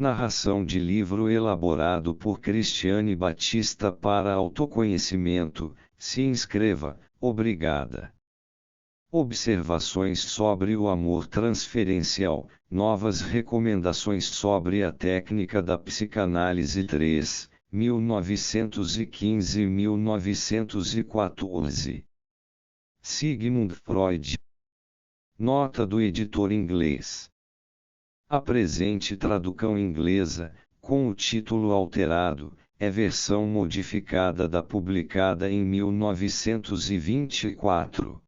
Narração de livro elaborado por Cristiane Batista para autoconhecimento. Se inscreva, obrigada. Observações sobre o amor transferencial, novas recomendações sobre a técnica da psicanálise 3, 1915-1914. Sigmund Freud. Nota do editor inglês. A presente tradução inglesa, com o título alterado, é versão modificada da publicada em 1924.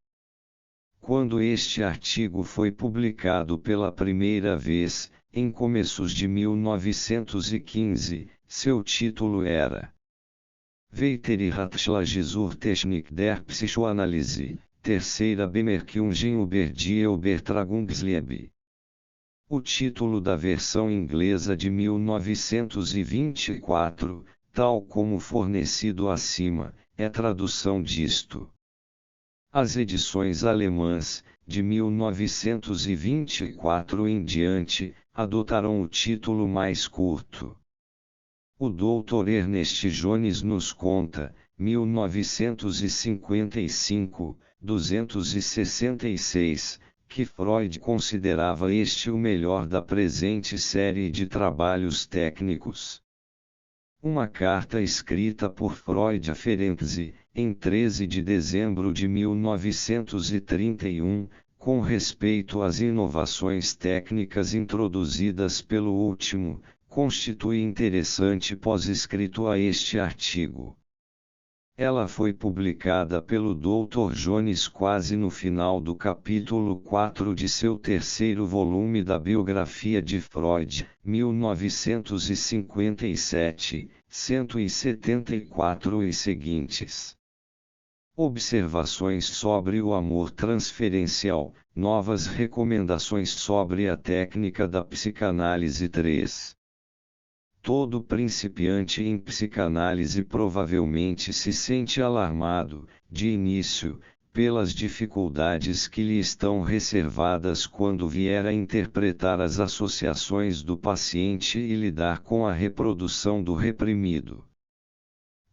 Quando este artigo foi publicado pela primeira vez, em começos de 1915, seu título era Weitere Ratschläge zur Technik der Psychoanalyse, terceira Bemerkungen über die Übertragungslehre. O título da versão inglesa de 1924, tal como fornecido acima, é tradução disto. As edições alemãs, de 1924 em diante, adotaram o título mais curto. O Dr. Ernest Jones nos conta, 1955, 266, que Freud considerava este o melhor da presente série de trabalhos técnicos. Uma carta escrita por Freud a Ferenczi, em 13 de dezembro de 1931, com respeito às inovações técnicas introduzidas pelo último, constitui interessante pós-escrito a este artigo. Ela foi publicada pelo Dr. Jones quase no final do capítulo 4 de seu terceiro volume da biografia de Freud, 1957, 174 e seguintes. Observações sobre o amor transferencial, novas recomendações sobre a técnica da psicanálise 3. Todo principiante em psicanálise provavelmente se sente alarmado, de início, pelas dificuldades que lhe estão reservadas quando vier a interpretar as associações do paciente e lidar com a reprodução do reprimido.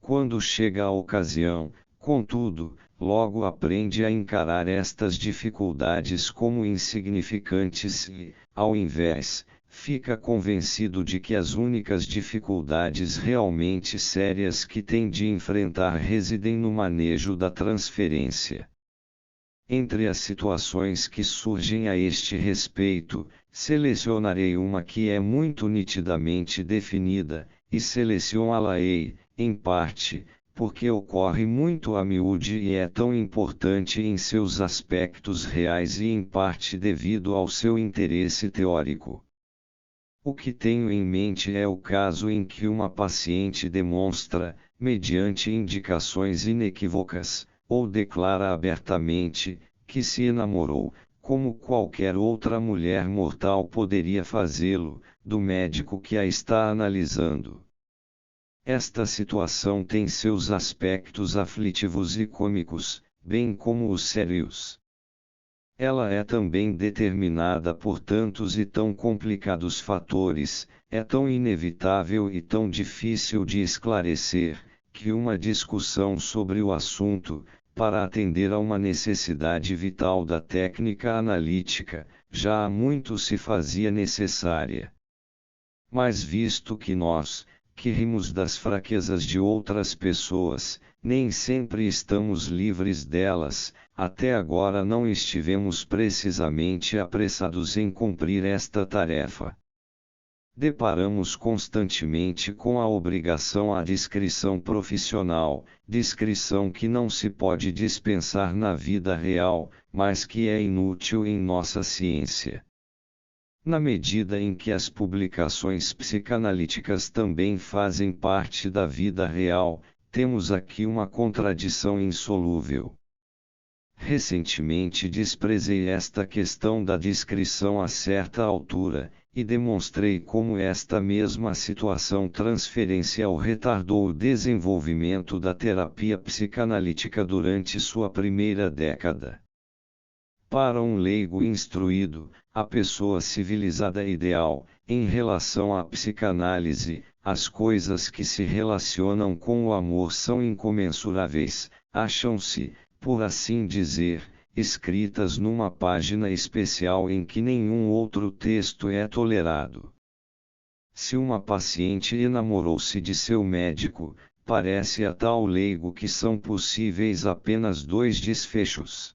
Quando chega a ocasião, contudo, logo aprende a encarar estas dificuldades como insignificantes e, ao invés, fica convencido de que as únicas dificuldades realmente sérias que tem de enfrentar residem no manejo da transferência. Entre as situações que surgem a este respeito, selecionarei uma que é muito nitidamente definida, e selecioná-la-ei, em parte, porque ocorre muito a miúde e é tão importante em seus aspectos reais e em parte devido ao seu interesse teórico. O que tenho em mente é o caso em que uma paciente demonstra, mediante indicações inequívocas, ou declara abertamente, que se enamorou, como qualquer outra mulher mortal poderia fazê-lo, do médico que a está analisando. Esta situação tem seus aspectos aflitivos e cômicos, bem como os sérios. Ela é também determinada por tantos e tão complicados fatores, é tão inevitável e tão difícil de esclarecer, que uma discussão sobre o assunto, para atender a uma necessidade vital da técnica analítica, já há muito se fazia necessária. Mas visto que nós, que rimos das fraquezas de outras pessoas, nem sempre estamos livres delas, até agora não estivemos precisamente apressados em cumprir esta tarefa. Deparamos constantemente com a obrigação à discrição profissional, discrição que não se pode dispensar na vida real, mas que é inútil em nossa ciência. Na medida em que as publicações psicanalíticas também fazem parte da vida real, temos aqui uma contradição insolúvel. Recentemente desprezei esta questão da discrição a certa altura, e demonstrei como esta mesma situação transferencial retardou o desenvolvimento da terapia psicanalítica durante sua primeira década. Para um leigo instruído, a pessoa civilizada ideal. Em relação à psicanálise, as coisas que se relacionam com o amor são incomensuráveis, acham-se, por assim dizer, escritas numa página especial em que nenhum outro texto é tolerado. Se uma paciente enamorou-se de seu médico, parece a tal leigo que são possíveis apenas dois desfechos.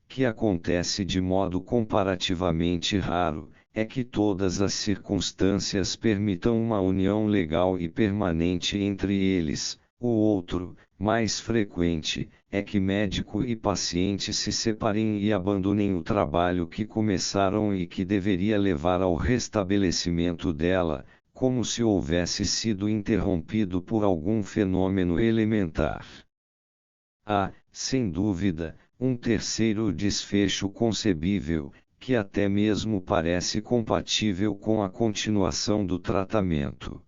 Que acontece de modo comparativamente raro, é que todas as circunstâncias permitam uma união legal e permanente entre eles. O outro, mais frequente, é que médico e paciente se separem e abandonem o trabalho que começaram e que deveria levar ao restabelecimento dela, como se houvesse sido interrompido por algum fenômeno elementar. Sem dúvida, um terceiro desfecho concebível, que até mesmo parece compatível com a continuação do tratamento.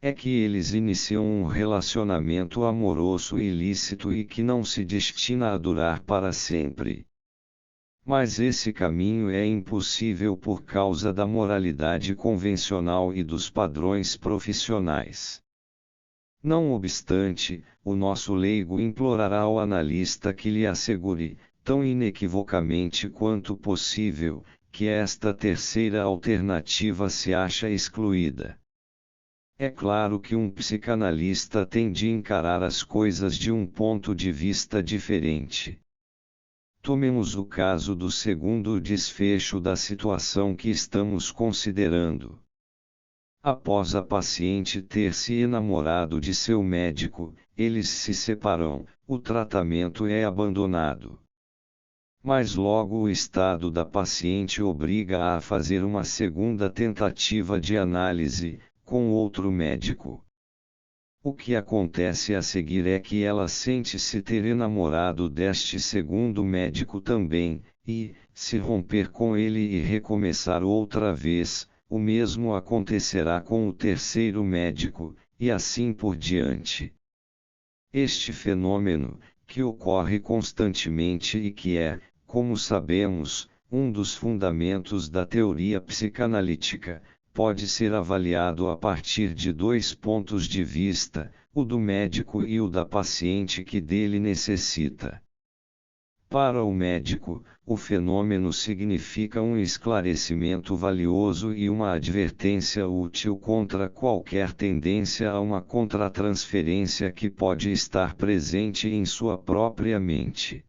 É que eles iniciam um relacionamento amoroso ilícito e que não se destina a durar para sempre. Mas esse caminho é impossível por causa da moralidade convencional e dos padrões profissionais. Não obstante, o nosso leigo implorará ao analista que lhe assegure, tão inequivocamente quanto possível, que esta terceira alternativa se acha excluída. É claro que um psicanalista tem de encarar as coisas de um ponto de vista diferente. Tomemos o caso do segundo desfecho da situação que estamos considerando. Após a paciente ter se enamorado de seu médico, eles se separam, o tratamento é abandonado. Mas logo o estado da paciente obriga-a a fazer uma segunda tentativa de análise, com outro médico. O que acontece a seguir é que ela sente-se ter enamorado deste segundo médico também, e, se romper com ele e recomeçar outra vez, o mesmo acontecerá com o terceiro médico, e assim por diante. Este fenômeno, que ocorre constantemente e que é, como sabemos, um dos fundamentos da teoria psicanalítica, pode ser avaliado a partir de dois pontos de vista, o do médico e o da paciente que dele necessita. Para o médico, o fenômeno significa um esclarecimento valioso e uma advertência útil contra qualquer tendência a uma contratransferência que pode estar presente em sua própria mente.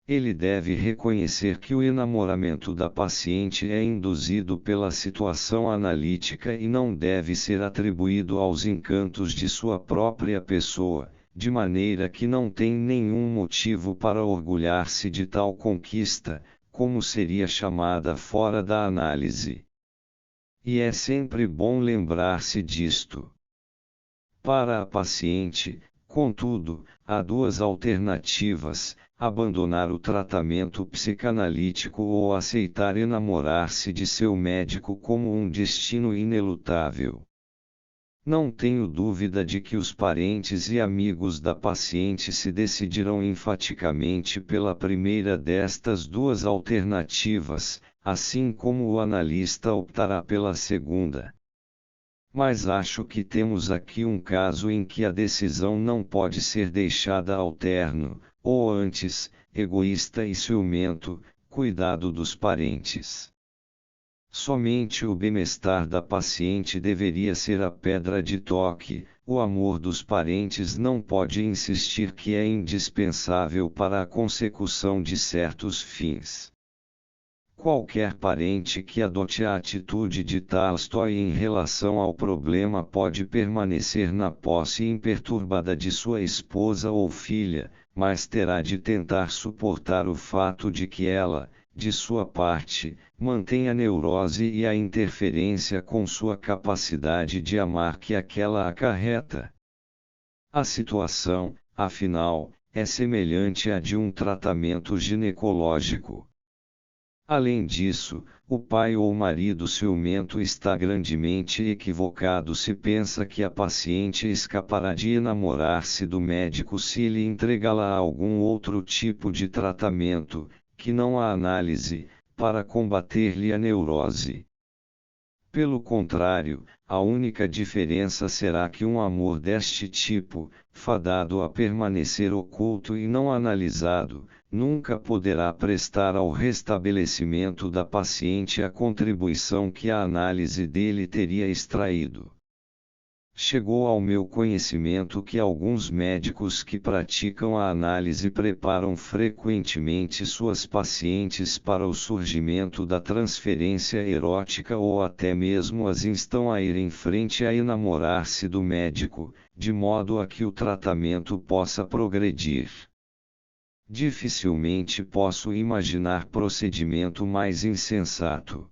Ele deve reconhecer que o enamoramento da paciente é induzido pela situação analítica e não deve ser atribuído aos encantos de sua própria pessoa, de maneira que não tem nenhum motivo para orgulhar-se de tal conquista, como seria chamada fora da análise. E é sempre bom lembrar-se disto. Para a paciente, contudo, há duas alternativas: abandonar o tratamento psicanalítico ou aceitar enamorar-se de seu médico como um destino inelutável. Não tenho dúvida de que os parentes e amigos da paciente se decidirão enfaticamente pela primeira destas duas alternativas, assim como o analista optará pela segunda. Mas acho que temos aqui um caso em que a decisão não pode ser deixada ao terno, ou antes, egoísta e ciumento, cuidado dos parentes. Somente o bem-estar da paciente deveria ser a pedra de toque, o amor dos parentes não pode insistir que é indispensável para a consecução de certos fins. Qualquer parente que adote a atitude de Tolstói em relação ao problema pode permanecer na posse imperturbada de sua esposa ou filha, mas terá de tentar suportar o fato de que ela, de sua parte, mantém a neurose e a interferência com sua capacidade de amar que aquela acarreta. A situação, afinal, é semelhante à de um tratamento ginecológico. Além disso, o pai ou marido ciumento está grandemente equivocado se pensa que a paciente escapará de enamorar-se do médico se ele entregá-la a algum outro tipo de tratamento, que não a análise, para combater-lhe a neurose. Pelo contrário, a única diferença será que um amor deste tipo, fadado a permanecer oculto e não analisado, nunca poderá prestar ao restabelecimento da paciente a contribuição que a análise dele teria extraído. Chegou ao meu conhecimento que alguns médicos que praticam a análise preparam frequentemente suas pacientes para o surgimento da transferência erótica ou até mesmo as instam a ir em frente a enamorar-se do médico, de modo a que o tratamento possa progredir. Dificilmente posso imaginar procedimento mais insensato.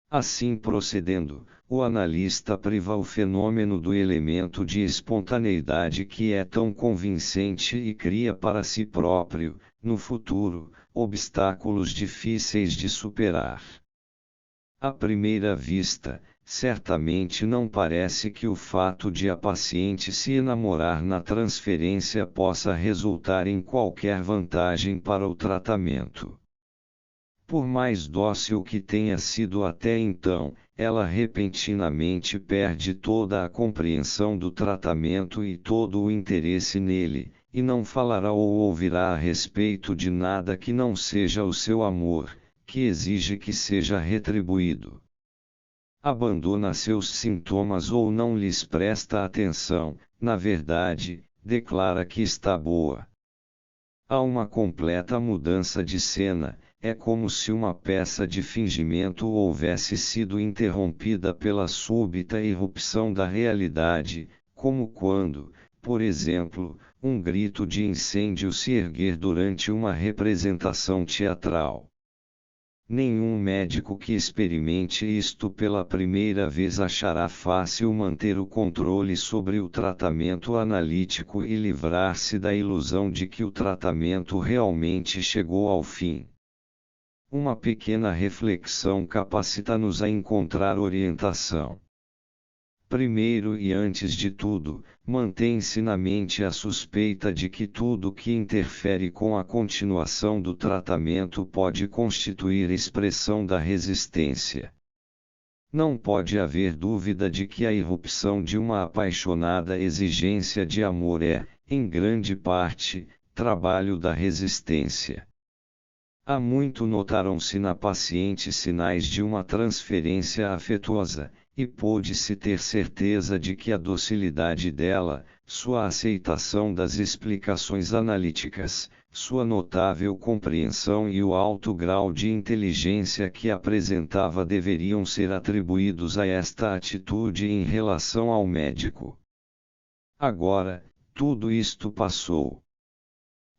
Assim procedendo, o analista priva o fenômeno do elemento de espontaneidade que é tão convincente e cria para si próprio, no futuro, obstáculos difíceis de superar. À primeira vista, certamente não parece que o fato de a paciente se enamorar na transferência possa resultar em qualquer vantagem para o tratamento. Por mais dócil que tenha sido até então, ela repentinamente perde toda a compreensão do tratamento e todo o interesse nele, e não falará ou ouvirá a respeito de nada que não seja o seu amor, que exige que seja retribuído. Abandona seus sintomas ou não lhes presta atenção, na verdade, declara que está boa. Há uma completa mudança de cena. É como se uma peça de fingimento houvesse sido interrompida pela súbita irrupção da realidade, como quando, por exemplo, um grito de incêndio se erguer durante uma representação teatral. Nenhum médico que experimente isto pela primeira vez achará fácil manter o controle sobre o tratamento analítico e livrar-se da ilusão de que o tratamento realmente chegou ao fim. Uma pequena reflexão capacita-nos a encontrar orientação. Primeiro e antes de tudo, mantém-se na mente a suspeita de que tudo que interfere com a continuação do tratamento pode constituir expressão da resistência. Não pode haver dúvida de que a irrupção de uma apaixonada exigência de amor é, em grande parte, trabalho da resistência. Há muito notaram-se na paciente sinais de uma transferência afetuosa, e pôde-se ter certeza de que a docilidade dela, sua aceitação das explicações analíticas, sua notável compreensão e o alto grau de inteligência que apresentava deveriam ser atribuídos a esta atitude em relação ao médico. Agora, tudo isto passou.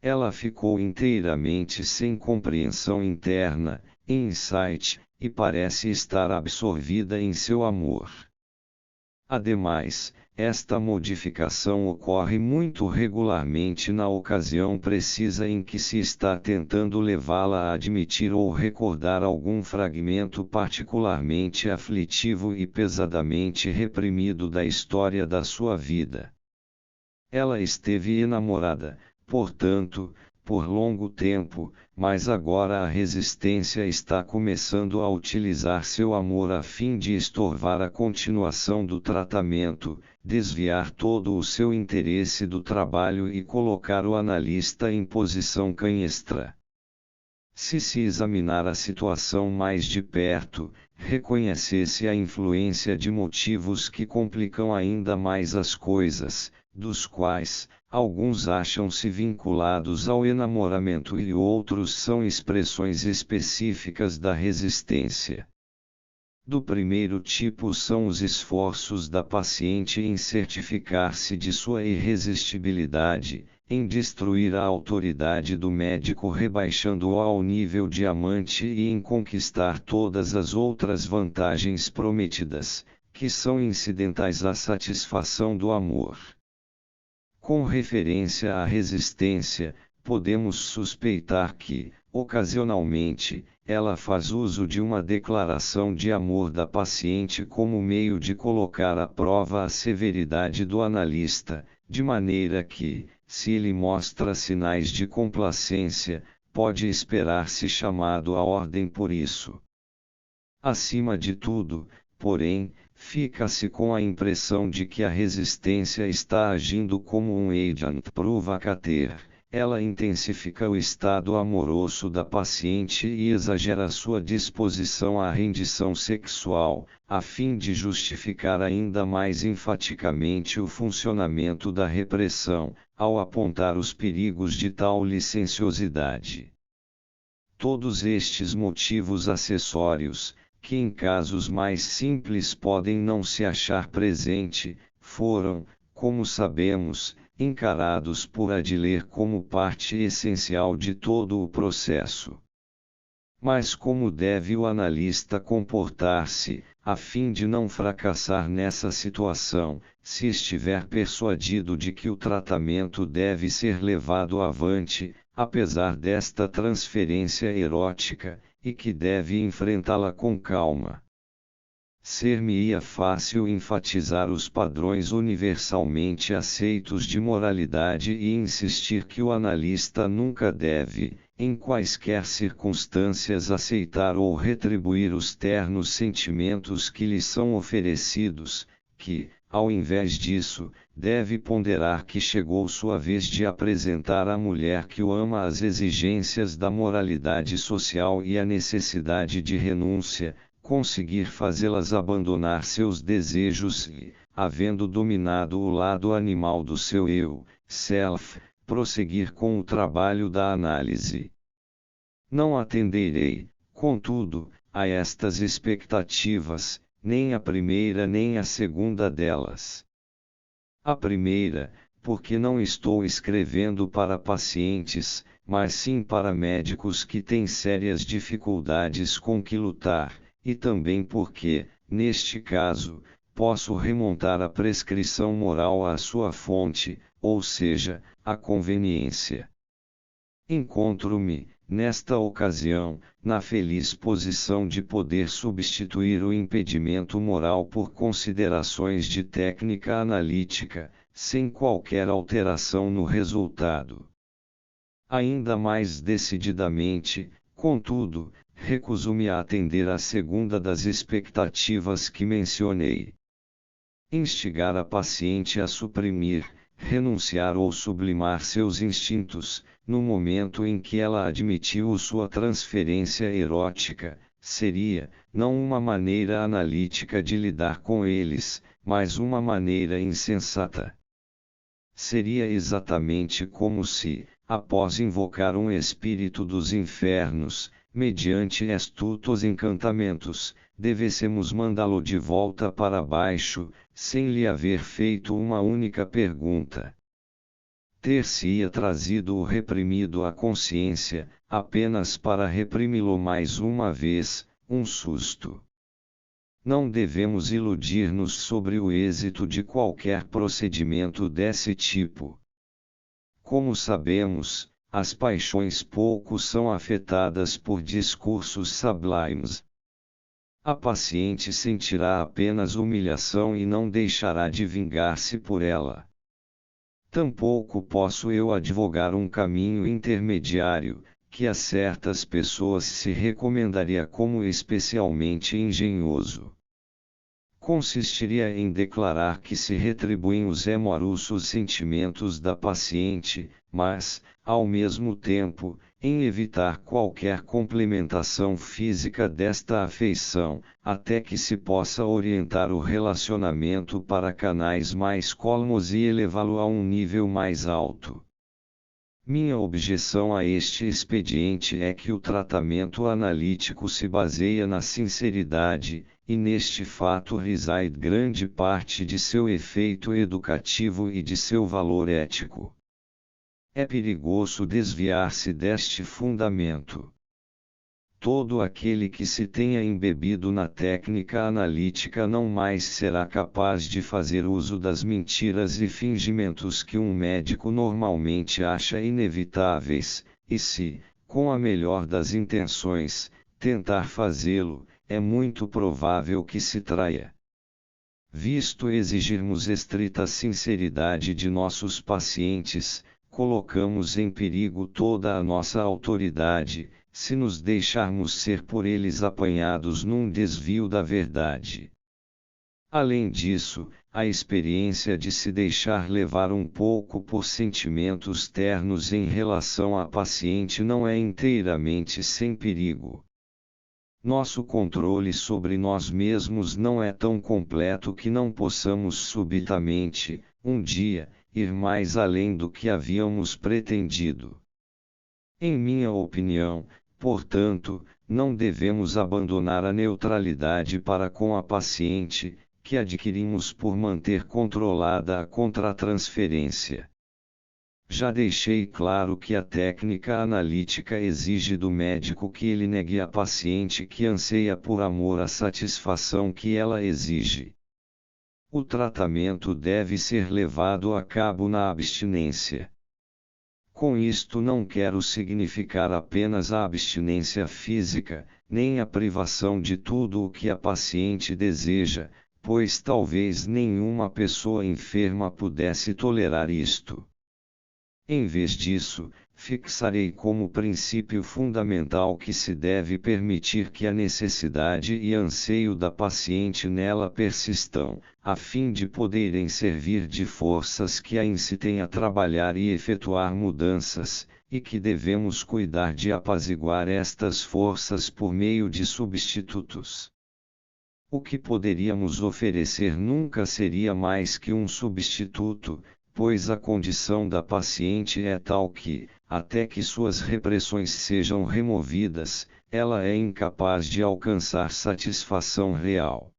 Ela ficou inteiramente sem compreensão interna, insight, e parece estar absorvida em seu amor. Ademais, esta modificação ocorre muito regularmente na ocasião precisa em que se está tentando levá-la a admitir ou recordar algum fragmento particularmente aflitivo e pesadamente reprimido da história da sua vida. Ela esteve enamorada, portanto, por longo tempo, mas agora a resistência está começando a utilizar seu amor a fim de estorvar a continuação do tratamento, desviar todo o seu interesse do trabalho e colocar o analista em posição canhestra. Se examinar a situação mais de perto, reconhecesse a influência de motivos que complicam ainda mais as coisas, dos quais, alguns acham-se vinculados ao enamoramento e outros são expressões específicas da resistência. Do primeiro tipo são os esforços da paciente em certificar-se de sua irresistibilidade, em destruir a autoridade do médico rebaixando-o ao nível de amante e em conquistar todas as outras vantagens prometidas, que são incidentais à satisfação do amor. Com referência à resistência, podemos suspeitar que, ocasionalmente, ela faz uso de uma declaração de amor da paciente como meio de colocar à prova a severidade do analista, de maneira que, se ele mostra sinais de complacência, pode esperar-se chamado à ordem por isso. Acima de tudo, porém, fica-se com a impressão de que a resistência está agindo como um agent provocateur. Ela intensifica o estado amoroso da paciente e exagera sua disposição à rendição sexual, a fim de justificar ainda mais enfaticamente o funcionamento da repressão, ao apontar os perigos de tal licenciosidade. Todos estes motivos acessórios, que em casos mais simples podem não se achar presente, foram, como sabemos, encarados por Adler como parte essencial de todo o processo. Mas como deve o analista comportar-se, a fim de não fracassar nessa situação, se estiver persuadido de que o tratamento deve ser levado avante, apesar desta transferência erótica, e que deve enfrentá-la com calma? Ser-me-ia fácil enfatizar os padrões universalmente aceitos de moralidade e insistir que o analista nunca deve, em quaisquer circunstâncias, aceitar ou retribuir os ternos sentimentos que lhe são oferecidos, que, ao invés disso, deve ponderar que chegou sua vez de apresentar à mulher que o ama as exigências da moralidade social e a necessidade de renúncia, conseguir fazê-las abandonar seus desejos e, havendo dominado o lado animal do seu eu, self, prosseguir com o trabalho da análise. Não atenderei, contudo, a estas expectativas, nem a primeira nem a segunda delas. A primeira, porque não estou escrevendo para pacientes, mas sim para médicos que têm sérias dificuldades com que lutar, e também porque, neste caso, posso remontar a prescrição moral à sua fonte, ou seja, à conveniência. Encontro-me, nesta ocasião, na feliz posição de poder substituir o impedimento moral por considerações de técnica analítica, sem qualquer alteração no resultado. Ainda mais decididamente, contudo, recuso-me a atender à segunda das expectativas que mencionei. Instigar a paciente a suprimir, renunciar ou sublimar seus instintos, no momento em que ela admitiu sua transferência erótica, seria, não uma maneira analítica de lidar com eles, mas uma maneira insensata. Seria exatamente como se, após invocar um espírito dos infernos, mediante astutos encantamentos, devêssemos mandá-lo de volta para baixo, sem lhe haver feito uma única pergunta. Ter-se-ia trazido o reprimido à consciência, apenas para reprimi-lo mais uma vez, um susto. Não devemos iludir-nos sobre o êxito de qualquer procedimento desse tipo. Como sabemos, as paixões pouco são afetadas por discursos sublimes. A paciente sentirá apenas humilhação e não deixará de vingar-se por ela. Tampouco posso eu advogar um caminho intermediário, que a certas pessoas se recomendaria como especialmente engenhoso. Consistiria em declarar que se retribuem os amorosos sentimentos da paciente, mas, ao mesmo tempo, em evitar qualquer complementação física desta afeição, até que se possa orientar o relacionamento para canais mais calmos e elevá-lo a um nível mais alto. Minha objeção a este expediente é que o tratamento analítico se baseia na sinceridade, e neste fato reside grande parte de seu efeito educativo e de seu valor ético. É perigoso desviar-se deste fundamento. Todo aquele que se tenha embebido na técnica analítica não mais será capaz de fazer uso das mentiras e fingimentos que um médico normalmente acha inevitáveis, e se, com a melhor das intenções, tentar fazê-lo, é muito provável que se traia. Visto exigirmos estrita sinceridade de nossos pacientes, colocamos em perigo toda a nossa autoridade, se nos deixarmos ser por eles apanhados num desvio da verdade. Além disso, a experiência de se deixar levar um pouco por sentimentos ternos em relação à paciente não é inteiramente sem perigo. Nosso controle sobre nós mesmos não é tão completo que não possamos subitamente, um dia, ir mais além do que havíamos pretendido. Em minha opinião, portanto, não devemos abandonar a neutralidade para com a paciente, que adquirimos por manter controlada a contratransferência. Já deixei claro que a técnica analítica exige do médico que ele negue à paciente que anseia por amor a satisfação que ela exige. O tratamento deve ser levado a cabo na abstinência. Com isto não quero significar apenas a abstinência física, nem a privação de tudo o que a paciente deseja, pois talvez nenhuma pessoa enferma pudesse tolerar isto. Em vez disso, fixarei como princípio fundamental que se deve permitir que a necessidade e anseio da paciente nela persistam, a fim de poderem servir de forças que a incitem a trabalhar e efetuar mudanças, e que devemos cuidar de apaziguar estas forças por meio de substitutos. O que poderíamos oferecer nunca seria mais que um substituto, pois a condição da paciente é tal que, até que suas repressões sejam removidas, ela é incapaz de alcançar satisfação real.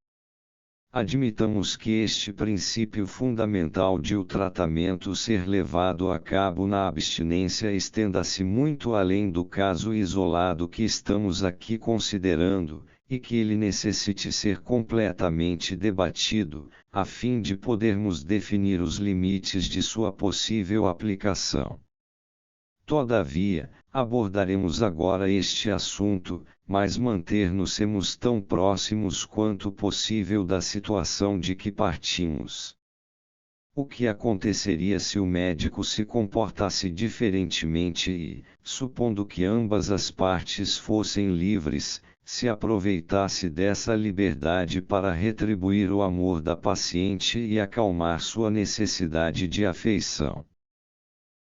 Admitamos que este princípio fundamental de o tratamento ser levado a cabo na abstinência estenda-se muito além do caso isolado que estamos aqui considerando, e que ele necessite ser completamente debatido, a fim de podermos definir os limites de sua possível aplicação. Todavia, abordaremos agora este assunto, mas manter-nos-emos tão próximos quanto possível da situação de que partimos. O que aconteceria se o médico se comportasse diferentemente e, supondo que ambas as partes fossem livres, se aproveitasse dessa liberdade para retribuir o amor da paciente e acalmar sua necessidade de afeição?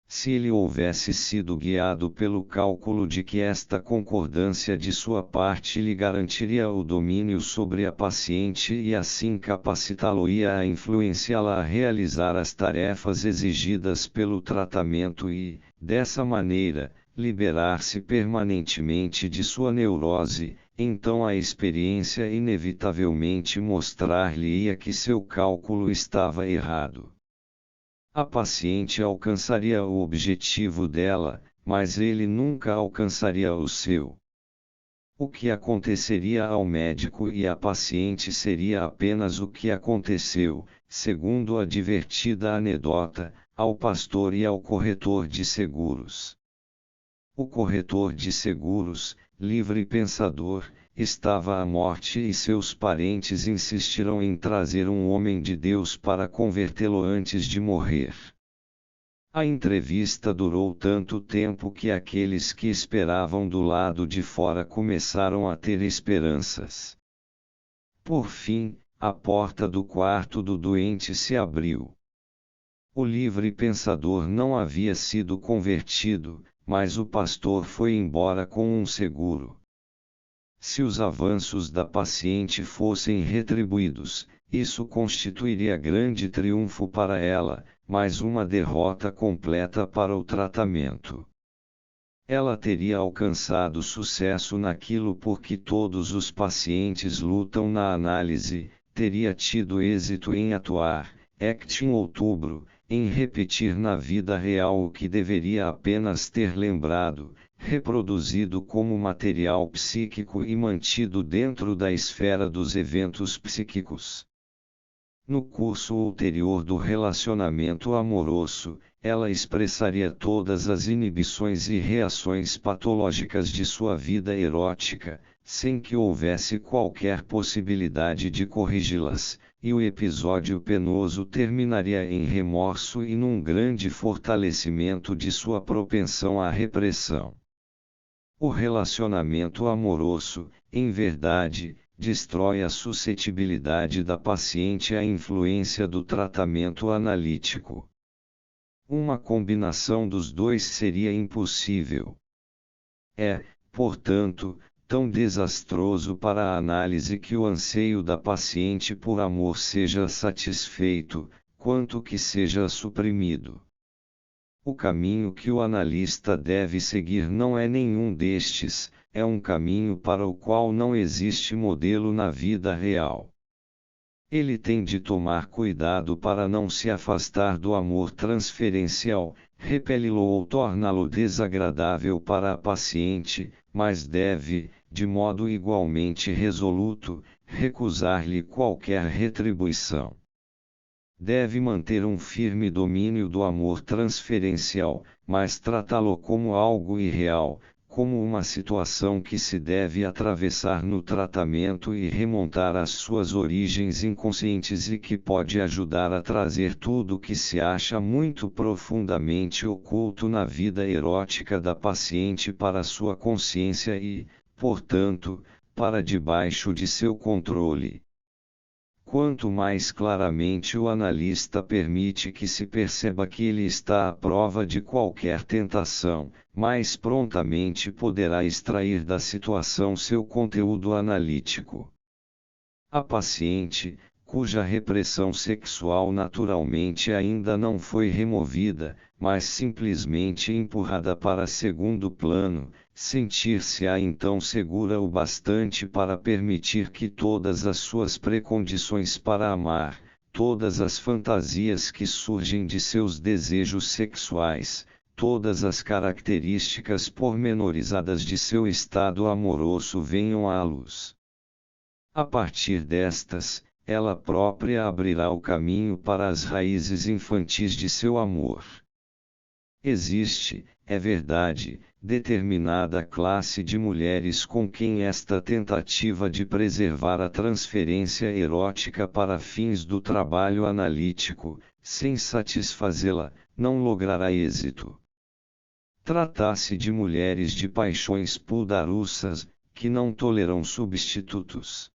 Se ele houvesse sido guiado pelo cálculo de que esta concordância de sua parte lhe garantiria o domínio sobre a paciente e assim capacitá-lo-ia a influenciá-la a realizar as tarefas exigidas pelo tratamento e, dessa maneira, liberar-se permanentemente de sua neurose, então a experiência inevitavelmente mostrar-lhe-ia que seu cálculo estava errado. A paciente alcançaria o objetivo dela, mas ele nunca alcançaria o seu. O que aconteceria ao médico e à paciente seria apenas o que aconteceu, segundo a divertida anedota, ao pastor e ao corretor de seguros. O corretor de seguros, livre pensador, estava à morte e seus parentes insistiram em trazer um homem de Deus para convertê-lo antes de morrer. A entrevista durou tanto tempo que aqueles que esperavam do lado de fora começaram a ter esperanças. Por fim, a porta do quarto do doente se abriu. O livre pensador não havia sido convertido, mas o pastor foi embora com um seguro. Se os avanços da paciente fossem retribuídos, isso constituiria grande triunfo para ela, mas uma derrota completa para o tratamento. Ela teria alcançado sucesso naquilo por que todos os pacientes lutam na análise, teria tido êxito em atuar, em outubro, em repetir na vida real o que deveria apenas ter lembrado, reproduzido como material psíquico e mantido dentro da esfera dos eventos psíquicos. No curso ulterior do relacionamento amoroso, ela expressaria todas as inibições e reações patológicas de sua vida erótica, sem que houvesse qualquer possibilidade de corrigi-las, e o episódio penoso terminaria em remorso e num grande fortalecimento de sua propensão à repressão. O relacionamento amoroso, em verdade, destrói a suscetibilidade da paciente à influência do tratamento analítico. Uma combinação dos dois seria impossível. É, portanto, tão desastroso para a análise que o anseio da paciente por amor seja satisfeito, quanto que seja suprimido. O caminho que o analista deve seguir não é nenhum destes, é um caminho para o qual não existe modelo na vida real. Ele tem de tomar cuidado para não se afastar do amor transferencial, repeli-lo ou torná-lo desagradável para a paciente, mas deve, de modo igualmente resoluto, recusar-lhe qualquer retribuição. Deve manter um firme domínio do amor transferencial, mas tratá-lo como algo irreal, como uma situação que se deve atravessar no tratamento e remontar às suas origens inconscientes e que pode ajudar a trazer tudo o que se acha muito profundamente oculto na vida erótica da paciente para sua consciência e, portanto, para debaixo de seu controle. Quanto mais claramente o analista permite que se perceba que ele está à prova de qualquer tentação, mais prontamente poderá extrair da situação seu conteúdo analítico. A paciente, cuja repressão sexual naturalmente ainda não foi removida, mas simplesmente empurrada para segundo plano, sentir-se-á então segura o bastante para permitir que todas as suas precondições para amar, todas as fantasias que surgem de seus desejos sexuais, todas as características pormenorizadas de seu estado amoroso venham à luz. A partir destas, ela própria abrirá o caminho para as raízes infantis de seu amor. Existe, é verdade, determinada classe de mulheres com quem esta tentativa de preservar a transferência erótica para fins do trabalho analítico, sem satisfazê-la, não logrará êxito. Trata-se de mulheres de paixões pudaruças, que não toleram substitutos.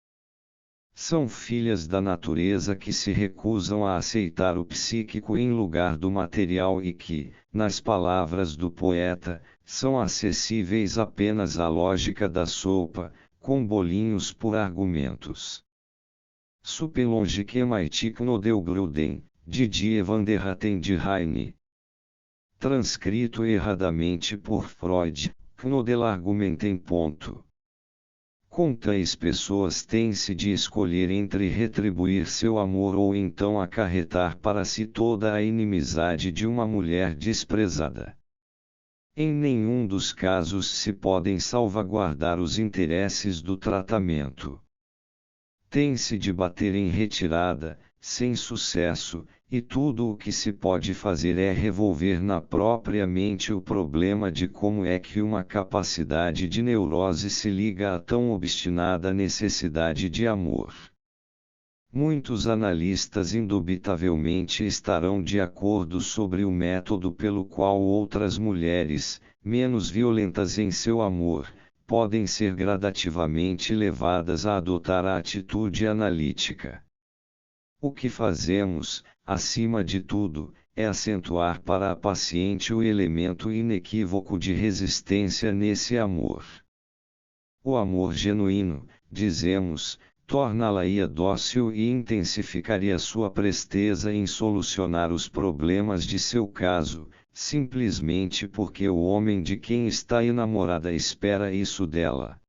São filhas da natureza que se recusam a aceitar o psíquico em lugar do material e que, nas palavras do poeta, são acessíveis apenas à lógica da sopa, com bolinhos por argumentos. Supelonge que maitikno deu Gruden, Didier van der Hatten de Heine. Transcrito erradamente por Freud, Knodel argumentem. Com tais pessoas tem-se de escolher entre retribuir seu amor ou então acarretar para si toda a inimizade de uma mulher desprezada. Em nenhum dos casos se podem salvaguardar os interesses do tratamento. Tem-se de bater em retirada, sem sucesso, e tudo o que se pode fazer é revolver na própria mente o problema de como é que uma capacidade de neurose se liga à tão obstinada necessidade de amor. Muitos analistas indubitavelmente estarão de acordo sobre o método pelo qual outras mulheres, menos violentas em seu amor, podem ser gradativamente levadas a adotar a atitude analítica. O que fazemos, acima de tudo, é acentuar para a paciente o elemento inequívoco de resistência nesse amor. O amor genuíno, dizemos, torná-la-ia dócil e intensificaria sua presteza em solucionar os problemas de seu caso, simplesmente porque o homem de quem está enamorada espera isso dela.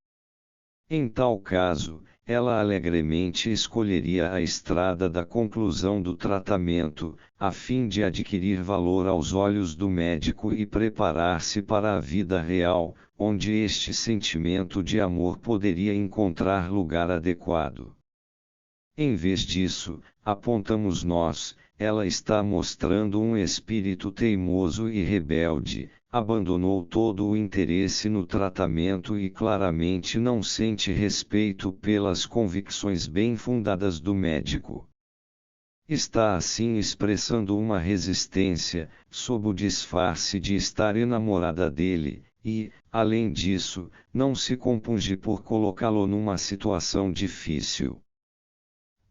Em tal caso, ela alegremente escolheria a estrada da conclusão do tratamento, a fim de adquirir valor aos olhos do médico e preparar-se para a vida real, onde este sentimento de amor poderia encontrar lugar adequado. Em vez disso, apontamos nós, ela está mostrando um espírito teimoso e rebelde, abandonou todo o interesse no tratamento e claramente não sente respeito pelas convicções bem fundadas do médico. Está assim expressando uma resistência, sob o disfarce de estar enamorada dele, e, além disso, não se compunge por colocá-lo numa situação difícil.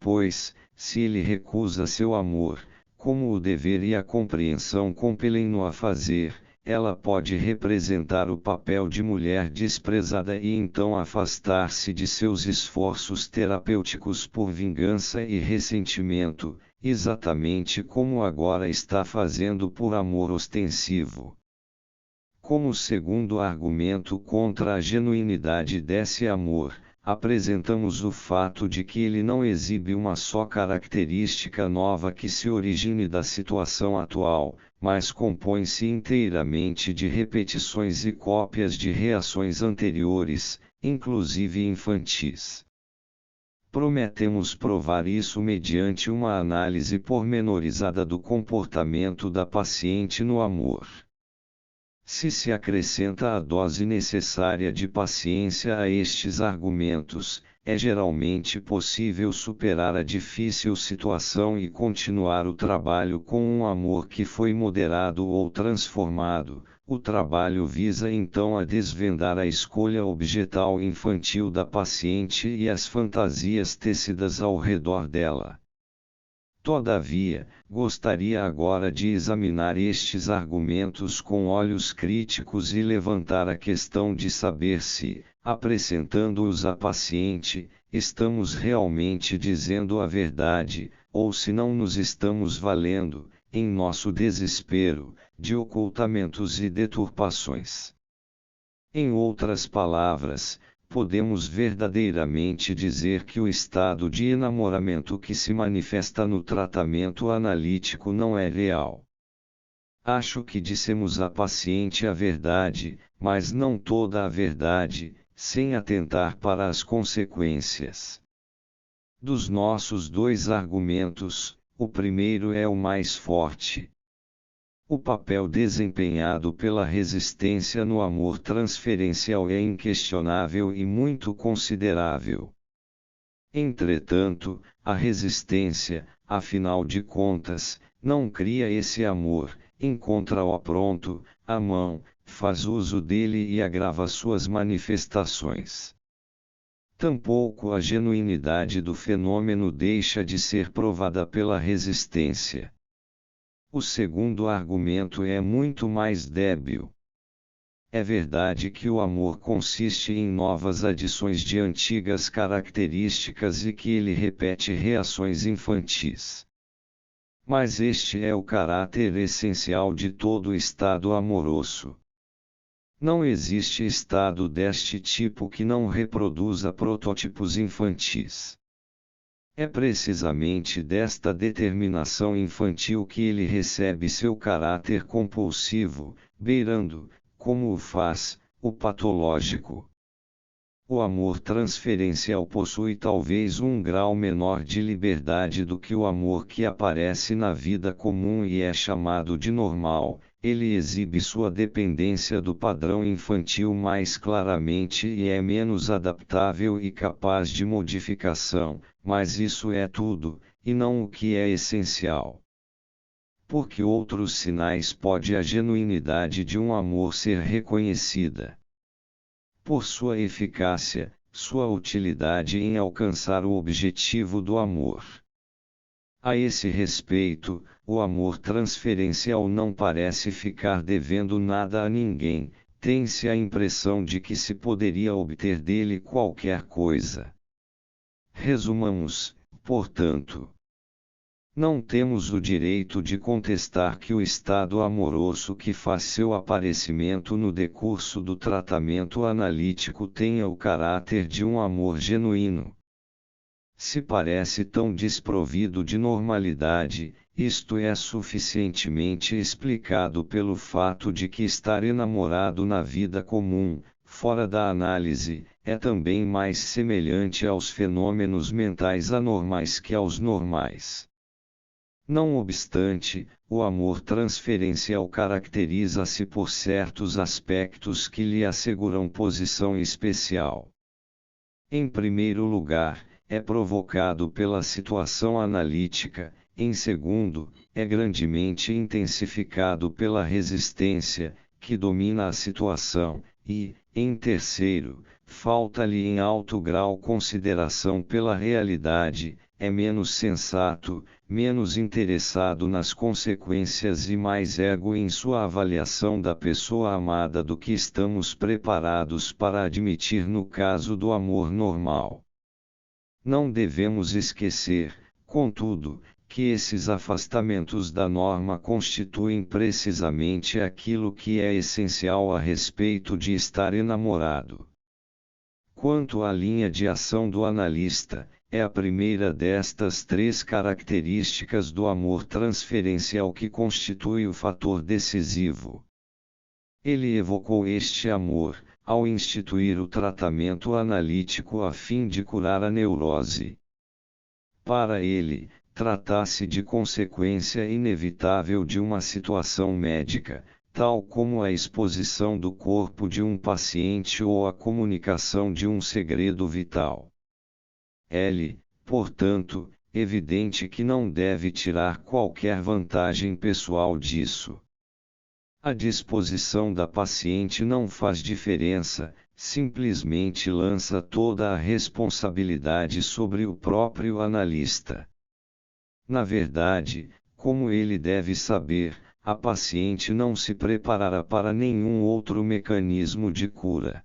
Pois, se ele recusa seu amor, como o dever e a compreensão compelem-no a fazer, ela pode representar o papel de mulher desprezada e então afastar-se de seus esforços terapêuticos por vingança e ressentimento, exatamente como agora está fazendo por amor ostensivo. Como segundo argumento contra a genuinidade desse amor, apresentamos o fato de que ele não exibe uma só característica nova que se origine da situação atual, mas compõe-se inteiramente de repetições e cópias de reações anteriores, inclusive infantis. Prometemos provar isso mediante uma análise pormenorizada do comportamento da paciente no amor. Se se acrescenta a dose necessária de paciência a estes argumentos, é geralmente possível superar a difícil situação e continuar o trabalho com um amor que foi moderado ou transformado. O trabalho visa então a desvendar a escolha objetal infantil da paciente e as fantasias tecidas ao redor dela. Todavia, gostaria agora de examinar estes argumentos com olhos críticos e levantar a questão de saber se, apresentando-os à paciente, estamos realmente dizendo a verdade, ou se não nos estamos valendo, em nosso desespero, de ocultamentos e deturpações. Em outras palavras, podemos verdadeiramente dizer que o estado de enamoramento que se manifesta no tratamento analítico não é real. Acho que dissemos à paciente a verdade, mas não toda a verdade, sem atentar para as consequências. Dos nossos dois argumentos, o primeiro é o mais forte. O papel desempenhado pela resistência no amor transferencial é inquestionável e muito considerável. Entretanto, a resistência, afinal de contas, não cria esse amor, encontra-o pronto, à mão, faz uso dele e agrava suas manifestações. Tampouco a genuinidade do fenômeno deixa de ser provada pela resistência. O segundo argumento é muito mais débil. É verdade que o amor consiste em novas adições de antigas características e que ele repete reações infantis. Mas este é o caráter essencial de todo estado amoroso. Não existe estado deste tipo que não reproduza protótipos infantis. É precisamente desta determinação infantil que ele recebe seu caráter compulsivo, beirando, como o faz, o patológico. O amor transferencial possui talvez um grau menor de liberdade do que o amor que aparece na vida comum e é chamado de normal. Ele exibe sua dependência do padrão infantil mais claramente e é menos adaptável e capaz de modificação, mas isso é tudo, e não o que é essencial. Por que outros sinais pode a genuinidade de um amor ser reconhecida? Por sua eficácia, sua utilidade em alcançar o objetivo do amor. A esse respeito, o amor transferencial não parece ficar devendo nada a ninguém, tem-se a impressão de que se poderia obter dele qualquer coisa. Resumamos, portanto. Não temos o direito de contestar que o estado amoroso que faz seu aparecimento no decurso do tratamento analítico tenha o caráter de um amor genuíno. Se parece tão desprovido de normalidade, isto é suficientemente explicado pelo fato de que estar enamorado na vida comum, fora da análise, é também mais semelhante aos fenômenos mentais anormais que aos normais. Não obstante, o amor transferencial caracteriza-se por certos aspectos que lhe asseguram posição especial. Em primeiro lugar, é provocado pela situação analítica; em segundo, é grandemente intensificado pela resistência, que domina a situação; e, em terceiro, falta-lhe em alto grau consideração pela realidade, é menos sensato, menos interessado nas consequências e mais ego em sua avaliação da pessoa amada do que estamos preparados para admitir no caso do amor normal. Não devemos esquecer, contudo, que esses afastamentos da norma constituem precisamente aquilo que é essencial a respeito de estar enamorado. Quanto à linha de ação do analista, é a primeira destas três características do amor transferencial que constitui o fator decisivo. Ele evocou este amor, ao instituir o tratamento analítico a fim de curar a neurose. Para ele, trata-se de consequência inevitável de uma situação médica, tal como a exposição do corpo de um paciente ou a comunicação de um segredo vital. É, portanto, evidente que não deve tirar qualquer vantagem pessoal disso. A disposição da paciente não faz diferença, simplesmente lança toda a responsabilidade sobre o próprio analista. Na verdade, como ele deve saber, a paciente não se preparará para nenhum outro mecanismo de cura.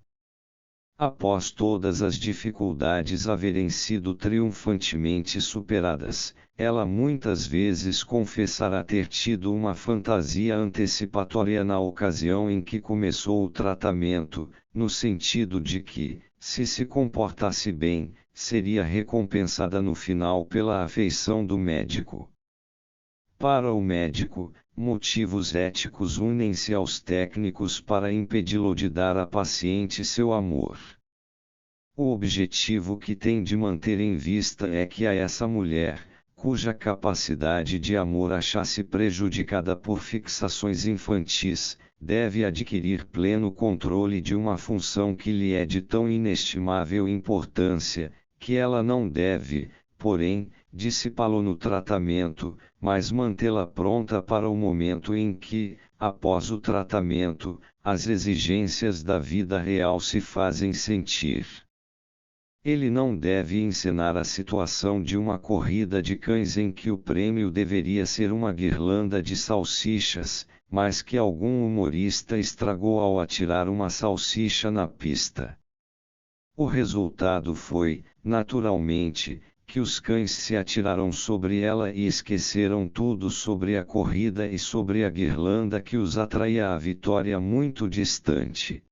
Após todas as dificuldades haverem sido triunfantemente superadas, ela muitas vezes confessará ter tido uma fantasia antecipatória na ocasião em que começou o tratamento, no sentido de que, se comportasse bem, seria recompensada no final pela afeição do médico. Para o médico, motivos éticos unem-se aos técnicos para impedi-lo de dar à paciente seu amor. O objetivo que tem de manter em vista é que a essa mulher, cuja capacidade de amor achasse prejudicada por fixações infantis, deve adquirir pleno controle de uma função que lhe é de tão inestimável importância, que ela não deve, porém, dissipá-lo no tratamento, mas mantê-la pronta para o momento em que, após o tratamento, as exigências da vida real se fazem sentir. Ele não deve encenar a situação de uma corrida de cães em que o prêmio deveria ser uma guirlanda de salsichas, mas que algum humorista estragou ao atirar uma salsicha na pista. O resultado foi, naturalmente, que os cães se atiraram sobre ela e esqueceram tudo sobre a corrida e sobre a guirlanda que os atraía à vitória muito distante.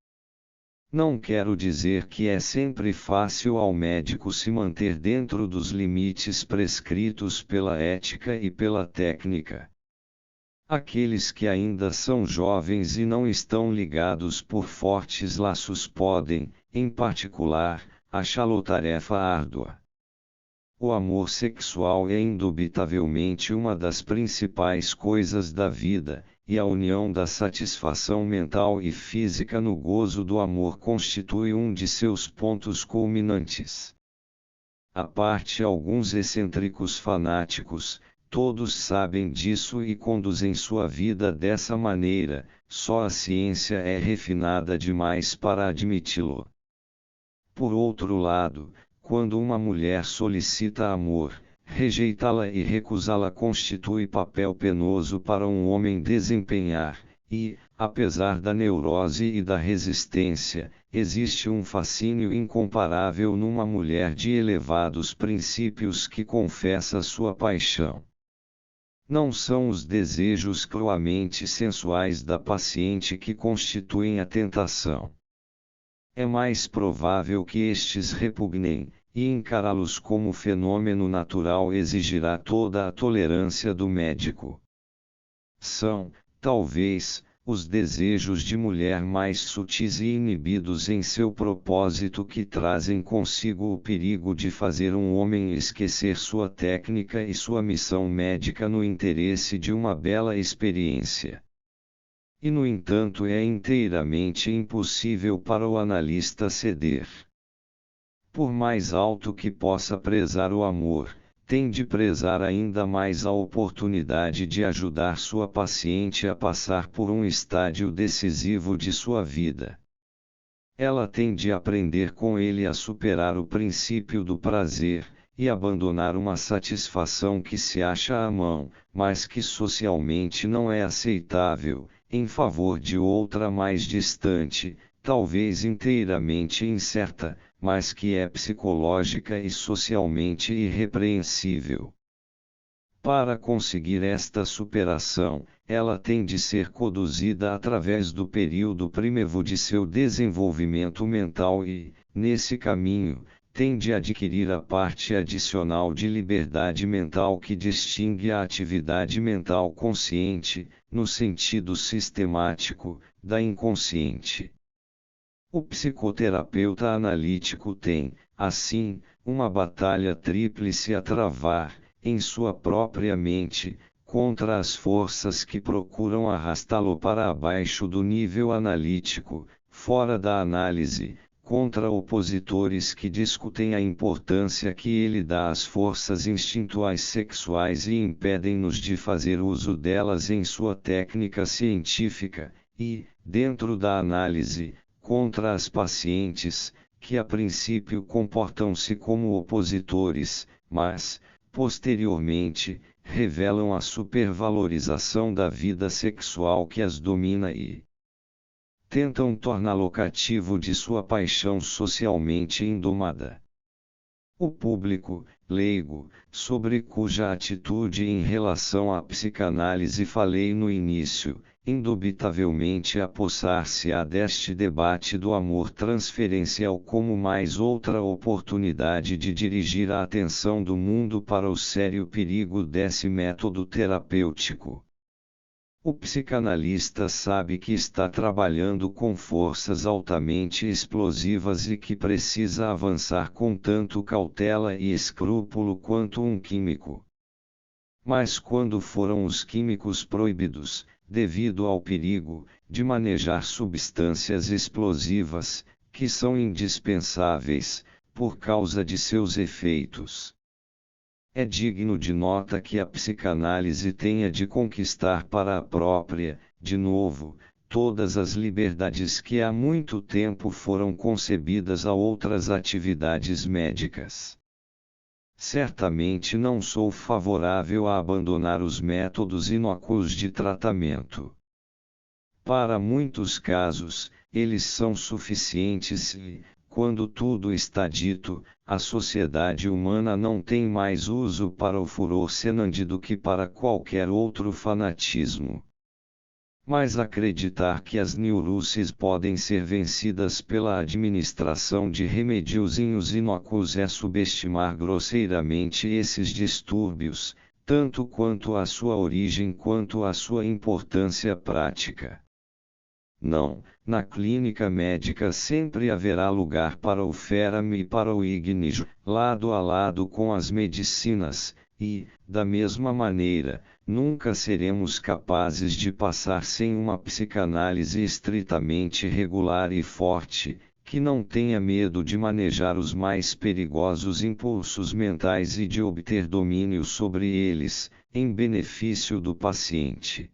Não quero dizer que é sempre fácil ao médico se manter dentro dos limites prescritos pela ética e pela técnica. Aqueles que ainda são jovens e não estão ligados por fortes laços podem, em particular, achá-lo tarefa árdua. O amor sexual é indubitavelmente uma das principais coisas da vida, e a união da satisfação mental e física no gozo do amor constitui um de seus pontos culminantes. À parte alguns excêntricos fanáticos, todos sabem disso e conduzem sua vida dessa maneira, só a ciência é refinada demais para admiti-lo. Por outro lado, quando uma mulher solicita amor, rejeitá-la e recusá-la constitui papel penoso para um homem desempenhar, e, apesar da neurose e da resistência, existe um fascínio incomparável numa mulher de elevados princípios que confessa sua paixão. Não são os desejos cruamente sensuais da paciente que constituem a tentação. É mais provável que estes repugnem, e encará-los como fenômeno natural exigirá toda a tolerância do médico. São, talvez, os desejos de mulher mais sutis e inibidos em seu propósito que trazem consigo o perigo de fazer um homem esquecer sua técnica e sua missão médica no interesse de uma bela experiência. E no entanto é inteiramente impossível para o analista ceder. Por mais alto que possa prezar o amor, tem de prezar ainda mais a oportunidade de ajudar sua paciente a passar por um estádio decisivo de sua vida. Ela tem de aprender com ele a superar o princípio do prazer, e abandonar uma satisfação que se acha à mão, mas que socialmente não é aceitável, em favor de outra mais distante, talvez inteiramente incerta, mas que é psicológica e socialmente irrepreensível. Para conseguir esta superação, ela tem de ser conduzida através do período primevo de seu desenvolvimento mental e, nesse caminho, tem de adquirir a parte adicional de liberdade mental que distingue a atividade mental consciente, no sentido sistemático, da inconsciente. O psicoterapeuta analítico tem, assim, uma batalha tríplice a travar, em sua própria mente, contra as forças que procuram arrastá-lo para abaixo do nível analítico, fora da análise, contra opositores que discutem a importância que ele dá às forças instintuais sexuais e impedem-nos de fazer uso delas em sua técnica científica, e, dentro da análise, contra as pacientes, que a princípio comportam-se como opositores, mas, posteriormente, revelam a supervalorização da vida sexual que as domina e tentam torná-lo cativo de sua paixão socialmente indomada. O público, leigo, sobre cuja atitude em relação à psicanálise falei no início, indubitavelmente apossar-se-á deste debate do amor transferencial como mais outra oportunidade de dirigir a atenção do mundo para o sério perigo desse método terapêutico. O psicanalista sabe que está trabalhando com forças altamente explosivas e que precisa avançar com tanto cautela e escrúpulo quanto um químico. Mas quando foram os químicos proibidos, devido ao perigo, de manejar substâncias explosivas, que são indispensáveis, por causa de seus efeitos? É digno de nota que a psicanálise tenha de conquistar para a própria, de novo, todas as liberdades que há muito tempo foram concebidas a outras atividades médicas. Certamente não sou favorável a abandonar os métodos inócuos de tratamento. Para muitos casos, eles são suficientes e, quando tudo está dito, a sociedade humana não tem mais uso para o furor senande do que para qualquer outro fanatismo. Mas acreditar que as neuroses podem ser vencidas pela administração de remediozinhos inócuos é subestimar grosseiramente esses distúrbios, tanto quanto a sua origem quanto a sua importância prática. Não, na clínica médica sempre haverá lugar para o Ferrame e para o Ignígio, lado a lado com as medicinas, e, da mesma maneira, nunca seremos capazes de passar sem uma psicanálise estritamente regular e forte, que não tenha medo de manejar os mais perigosos impulsos mentais e de obter domínio sobre eles, em benefício do paciente.